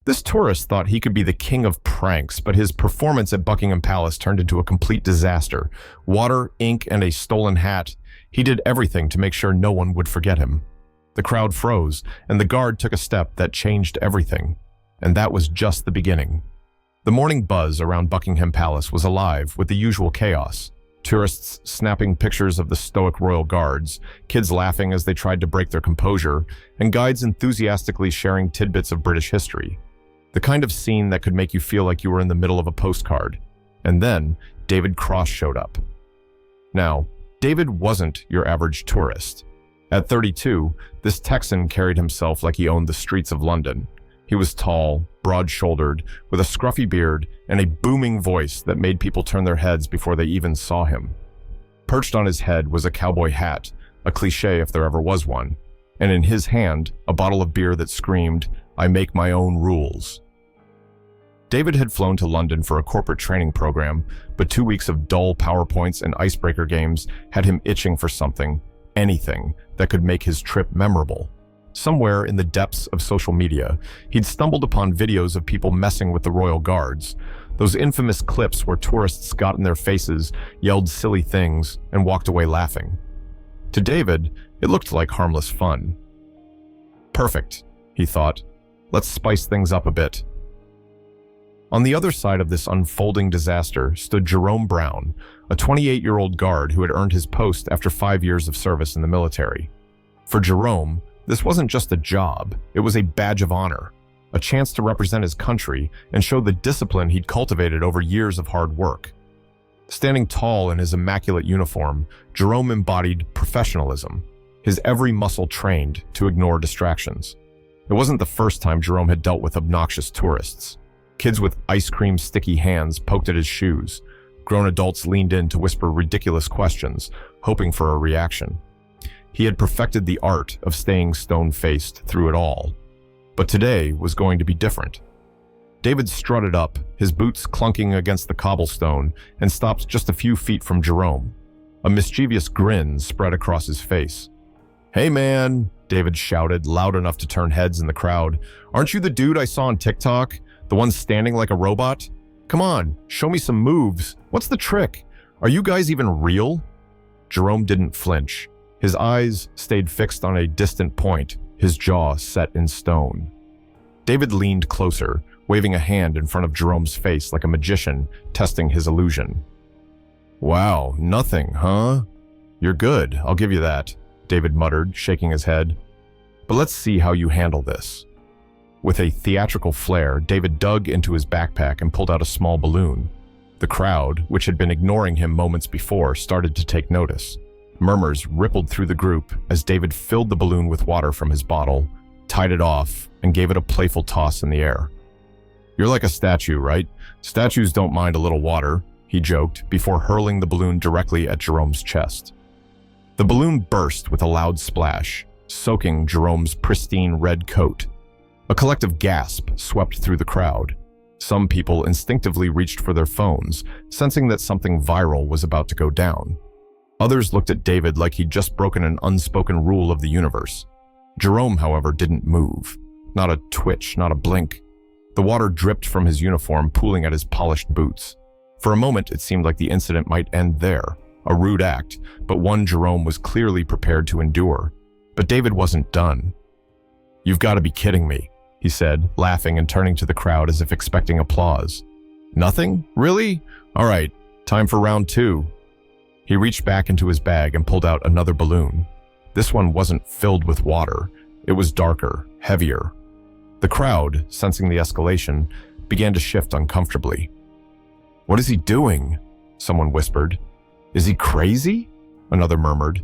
This tourist thought he could be the king of pranks, but his performance at Buckingham Palace turned into a complete disaster. Water, ink, and a stolen hat. He did everything to make sure no one would forget him. The crowd froze, and the guard took a step that changed everything. And that was just the beginning. The morning buzz around Buckingham Palace was alive with the usual chaos. Tourists snapping pictures of the stoic royal guards, kids laughing as they tried to break their composure, and guides enthusiastically sharing tidbits of British history. The kind of scene that could make you feel like you were in the middle of a postcard. And then, David Cross showed up. Now, David wasn't your average tourist. At 32, this Texan carried himself like he owned the streets of London. He was tall, broad-shouldered, with a scruffy beard and a booming voice that made people turn their heads before they even saw him. Perched on his head was a cowboy hat, a cliché if there ever was one, and in his hand, a bottle of beer that screamed, "I make my own rules." David had flown to London for a corporate training program, but 2 weeks of dull PowerPoints and icebreaker games had him itching for something, anything, that could make his trip memorable. Somewhere in the depths of social media, he'd stumbled upon videos of people messing with the royal guards, those infamous clips where tourists got in their faces, yelled silly things, and walked away laughing. To David, it looked like harmless fun. Perfect, he thought. Let's spice things up a bit. On the other side of this unfolding disaster stood Jerome Brown, a 28-year-old guard who had earned his post after 5 years of service in the military. For Jerome, this wasn't just a job, it was a badge of honor, a chance to represent his country and show the discipline he'd cultivated over years of hard work. Standing tall in his immaculate uniform, Jerome embodied professionalism, his every muscle trained to ignore distractions. It wasn't the first time Jerome had dealt with obnoxious tourists. Kids with ice cream sticky hands poked at his shoes. Grown adults leaned in to whisper ridiculous questions, hoping for a reaction. He had perfected the art of staying stone-faced through it all. But today was going to be different. David strutted up, his boots clunking against the cobblestone, and stopped just a few feet from Jerome. A mischievous grin spread across his face. "Hey man," David shouted, loud enough to turn heads in the crowd. "Aren't you the dude I saw on TikTok? The one standing like a robot? Come on, show me some moves. What's the trick? Are you guys even real?" Jerome didn't flinch. His eyes stayed fixed on a distant point, his jaw set in stone. David leaned closer, waving a hand in front of Jerome's face like a magician testing his illusion. "Wow, nothing, huh? You're good, I'll give you that," David muttered, shaking his head. "But let's see how you handle this." With a theatrical flair, David dug into his backpack and pulled out a small balloon. The crowd, which had been ignoring him moments before, started to take notice. Murmurs rippled through the group as David filled the balloon with water from his bottle, tied it off, and gave it a playful toss in the air. "You're like a statue, right? Statues don't mind a little water," he joked, before hurling the balloon directly at Jerome's chest. The balloon burst with a loud splash, soaking Jerome's pristine red coat. A collective gasp swept through the crowd. Some people instinctively reached for their phones, sensing that something viral was about to go down. Others looked at David like he'd just broken an unspoken rule of the universe. Jerome, however, didn't move. Not a twitch, not a blink. The water dripped from his uniform, pooling at his polished boots. For a moment, it seemed like the incident might end there. A rude act, but one Jerome was clearly prepared to endure. But David wasn't done. "You've got to be kidding me," he said, laughing and turning to the crowd as if expecting applause. "Nothing? Really? All right, time for round 2. He reached back into his bag and pulled out another balloon. This one wasn't filled with water. It was darker, heavier. The crowd, sensing the escalation, began to shift uncomfortably. "What is he doing?" someone whispered. "Is he crazy?" another murmured.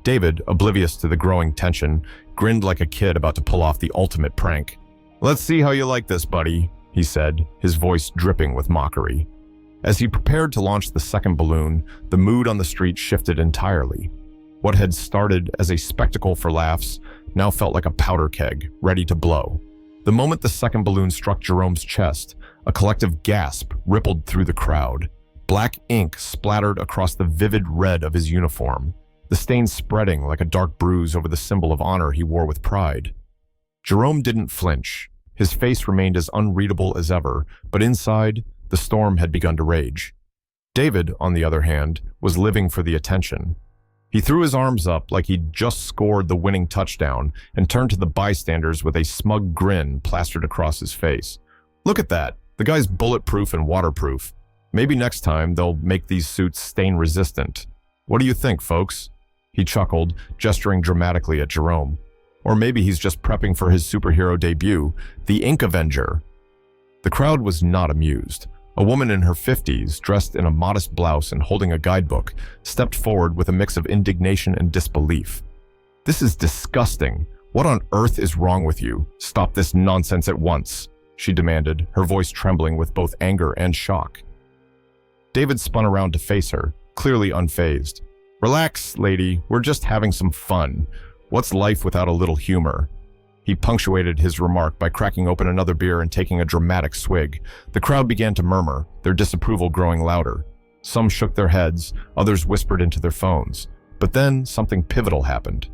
David, oblivious to the growing tension, grinned like a kid about to pull off the ultimate prank. "Let's see how you like this, buddy," he said, his voice dripping with mockery. As he prepared to launch the second balloon, the mood on the street shifted entirely. What had started as a spectacle for laughs now felt like a powder keg, ready to blow. The moment the second balloon struck Jerome's chest, a collective gasp rippled through the crowd. Black ink splattered across the vivid red of his uniform, the stain spreading like a dark bruise over the symbol of honor he wore with pride. Jerome didn't flinch. His face remained as unreadable as ever, but inside, the storm had begun to rage. David, on the other hand, was living for the attention. He threw his arms up like he'd just scored the winning touchdown and turned to the bystanders with a smug grin plastered across his face. "Look at that. The guy's bulletproof and waterproof. Maybe next time they'll make these suits stain-resistant. What do you think, folks?" He chuckled, gesturing dramatically at Jerome. Or maybe he's just prepping for his superhero debut, the Ink Avenger. The crowd was not amused. A woman in her 50s, dressed in a modest blouse and holding a guidebook, stepped forward with a mix of indignation and disbelief. "This is disgusting. What on earth is wrong with you? Stop this nonsense at once," she demanded, her voice trembling with both anger and shock. David spun around to face her, clearly unfazed. "Relax, lady. We're just having some fun. What's life without a little humor?" He punctuated his remark by cracking open another beer and taking a dramatic swig. The crowd began to murmur, their disapproval growing louder. Some shook their heads, others whispered into their phones. But then something pivotal happened.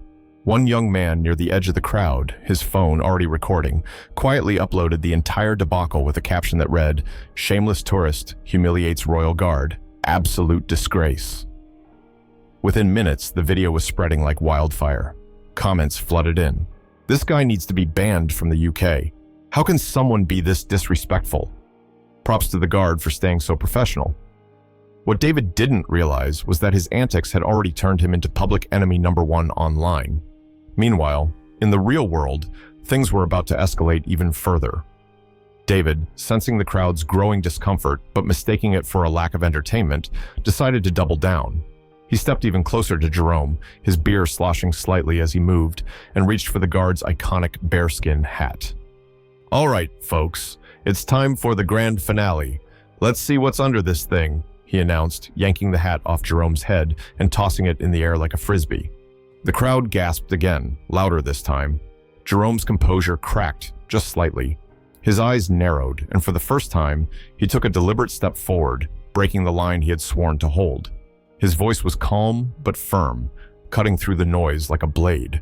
One young man near the edge of the crowd, his phone already recording, quietly uploaded the entire debacle with a caption that read, "Shameless tourist humiliates royal guard. Absolute disgrace." Within minutes, the video was spreading like wildfire. Comments flooded in. "This guy needs to be banned from the UK. How can someone be this disrespectful? Props to the guard for staying so professional." What David didn't realize was that his antics had already turned him into public enemy number one online. Meanwhile, in the real world, things were about to escalate even further. David, sensing the crowd's growing discomfort but mistaking it for a lack of entertainment, decided to double down. He stepped even closer to Jerome, his beer sloshing slightly as he moved, and reached for the guard's iconic bearskin hat. "All right, folks, it's time for the grand finale. Let's see what's under this thing," he announced, yanking the hat off Jerome's head and tossing it in the air like a frisbee. The crowd gasped again, louder this time. Jerome's composure cracked, just slightly. His eyes narrowed, and for the first time, he took a deliberate step forward, breaking the line he had sworn to hold. His voice was calm but firm, cutting through the noise like a blade.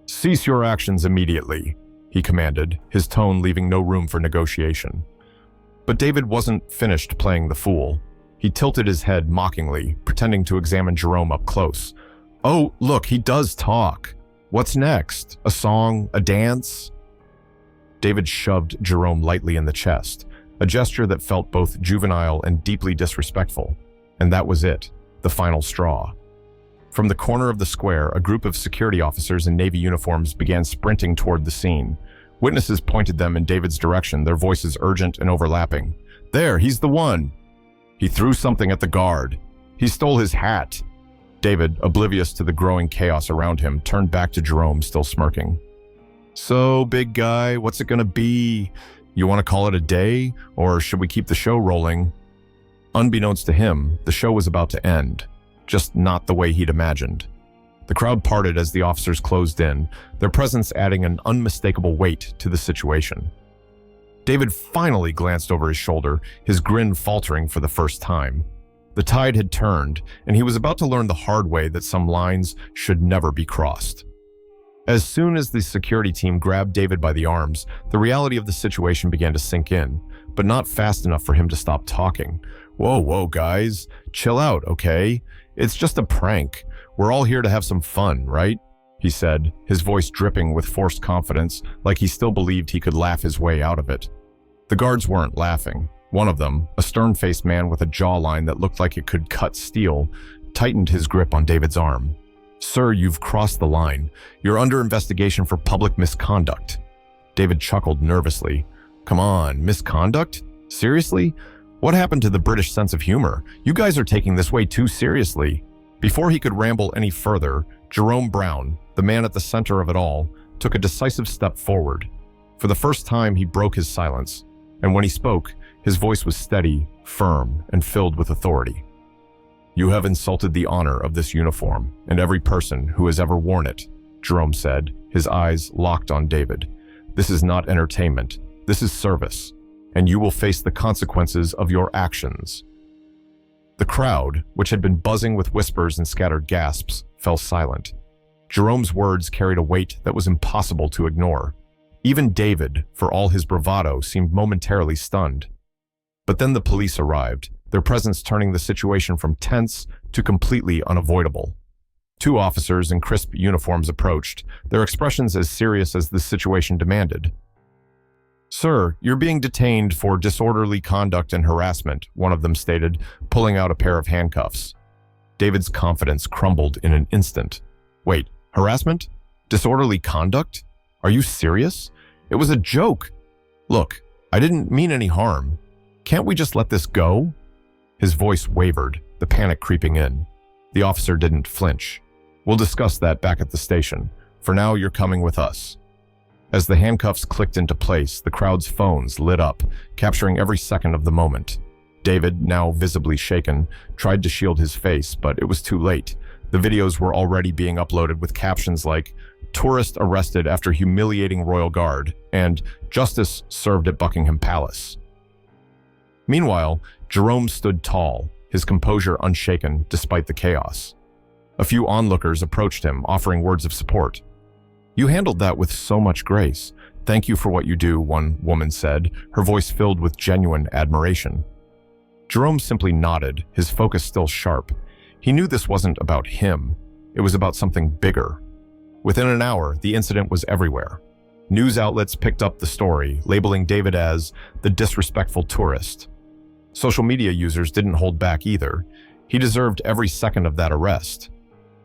"Cease your actions immediately," he commanded, his tone leaving no room for negotiation. But David wasn't finished playing the fool. He tilted his head mockingly, pretending to examine Jerome up close. "Oh, look, he does talk. What's next? A song? A dance?" David shoved Jerome lightly in the chest, a gesture that felt both juvenile and deeply disrespectful. And that was it. The final straw. From the corner of the square, a group of security officers in Navy uniforms began sprinting toward the scene. Witnesses pointed them in David's direction, their voices urgent and overlapping. "There, he's the one. He threw something at the guard. He stole his hat." David, oblivious to the growing chaos around him, turned back to Jerome, still smirking. "So, big guy, what's it gonna be? You want to call it a day, or should we keep the show rolling?" Unbeknownst to him, the show was about to end, just not the way he'd imagined. The crowd parted as the officers closed in, their presence adding an unmistakable weight to the situation. David finally glanced over his shoulder, his grin faltering for the first time. The tide had turned, and he was about to learn the hard way that some lines should never be crossed. As soon as the security team grabbed David by the arms, the reality of the situation began to sink in, but not fast enough for him to stop talking. Whoa, guys. Chill out, okay? It's just a prank. We're all here to have some fun, right?" he said, his voice dripping with forced confidence, like he still believed he could laugh his way out of it. The guards weren't laughing. One of them, a stern-faced man with a jawline that looked like it could cut steel, tightened his grip on David's arm. "Sir, you've crossed the line. You're under investigation for public misconduct." David chuckled nervously. "Come on, misconduct? Seriously? What happened to the British sense of humor? You guys are taking this way too seriously." Before he could ramble any further, Jerome Brown, the man at the center of it all, took a decisive step forward. For the first time, he broke his silence, and when he spoke, his voice was steady, firm, and filled with authority. "You have insulted the honor of this uniform and every person who has ever worn it," Jerome said, his eyes locked on David. "This is not entertainment. This is service, and you will face the consequences of your actions." The crowd, which had been buzzing with whispers and scattered gasps, fell silent. Jerome's words carried a weight that was impossible to ignore. Even David, for all his bravado, seemed momentarily stunned. But then the police arrived, their presence turning the situation from tense to completely unavoidable. Two officers in crisp uniforms approached, their expressions as serious as the situation demanded. "Sir, you're being detained for disorderly conduct and harassment," one of them stated, pulling out a pair of handcuffs. David's confidence crumbled in an instant. Wait, harassment? Disorderly conduct? Are you serious? It was a joke. Look, I didn't mean any harm. Can't we just let this go? His voice wavered, the panic creeping in. The officer didn't flinch. "We'll discuss that back at the station. For now, you're coming with us." As the handcuffs clicked into place, the crowd's phones lit up, capturing every second of the moment. David, now visibly shaken, tried to shield his face, but it was too late. The videos were already being uploaded with captions like, "Tourist arrested after humiliating royal guard," and "Justice served at Buckingham Palace." Meanwhile, Jerome stood tall, his composure unshaken despite the chaos. A few onlookers approached him, offering words of support. "You handled that with so much grace. Thank you for what you do," one woman said, her voice filled with genuine admiration. Jerome simply nodded, his focus still sharp. He knew this wasn't about him. It was about something bigger. Within an hour, the incident was everywhere. News outlets picked up the story, labeling David as the disrespectful tourist. Social media users didn't hold back either. He deserved every second of that arrest.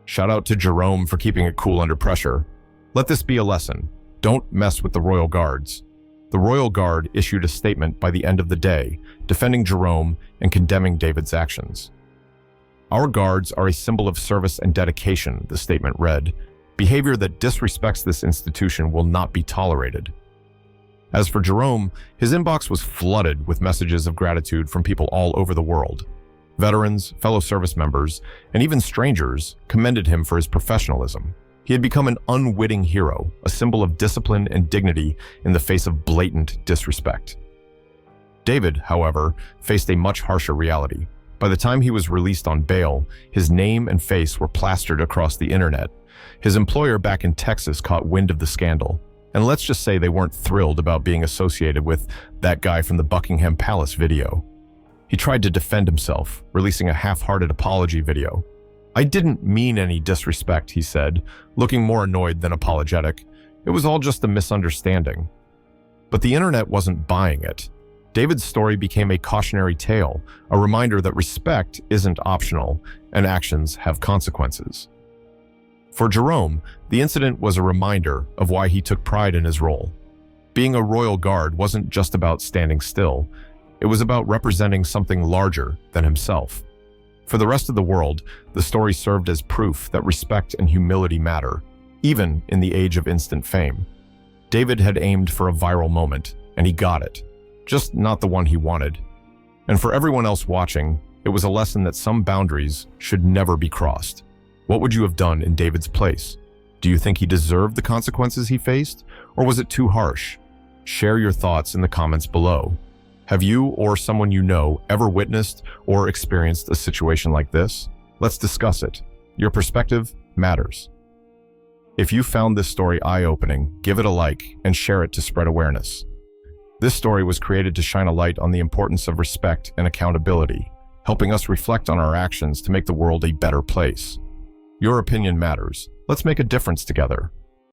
Shout out to Jerome for keeping it cool under pressure. Let this be a lesson. Don't mess with the Royal Guards. The Royal Guard issued a statement by the end of the day, defending Jerome and condemning David's actions. "Our guards are a symbol of service and dedication," the statement read. "Behavior that disrespects this institution will not be tolerated." As for Jerome, his inbox was flooded with messages of gratitude from people all over the world. Veterans, fellow service members, and even strangers commended him for his professionalism. He had become an unwitting hero, a symbol of discipline and dignity in the face of blatant disrespect. David, however, faced a much harsher reality. By the time he was released on bail, his name and face were plastered across the internet. His employer back in Texas caught wind of the scandal. And let's just say they weren't thrilled about being associated with that guy from the Buckingham Palace video. He tried to defend himself, releasing a half-hearted apology video. "I didn't mean any disrespect," he said, looking more annoyed than apologetic. "It was all just a misunderstanding." But the internet wasn't buying it. David's story became a cautionary tale, a reminder that respect isn't optional and actions have consequences. For Jerome, the incident was a reminder of why he took pride in his role. Being a royal guard wasn't just about standing still. It was about representing something larger than himself. For the rest of the world, the story served as proof that respect and humility matter, even in the age of instant fame. David had aimed for a viral moment, and he got it, just not the one he wanted. And for everyone else watching, it was a lesson that some boundaries should never be crossed. What would you have done in David's place? Do you think he deserved the consequences he faced, or was it too harsh? Share your thoughts in the comments below. Have you or someone you know ever witnessed or experienced a situation like this? Let's discuss it. Your perspective matters. If you found this story eye-opening, give it a like and share it to spread awareness. This story was created to shine a light on the importance of respect and accountability, helping us reflect on our actions to make the world a better place. Your opinion matters. Let's make a difference together.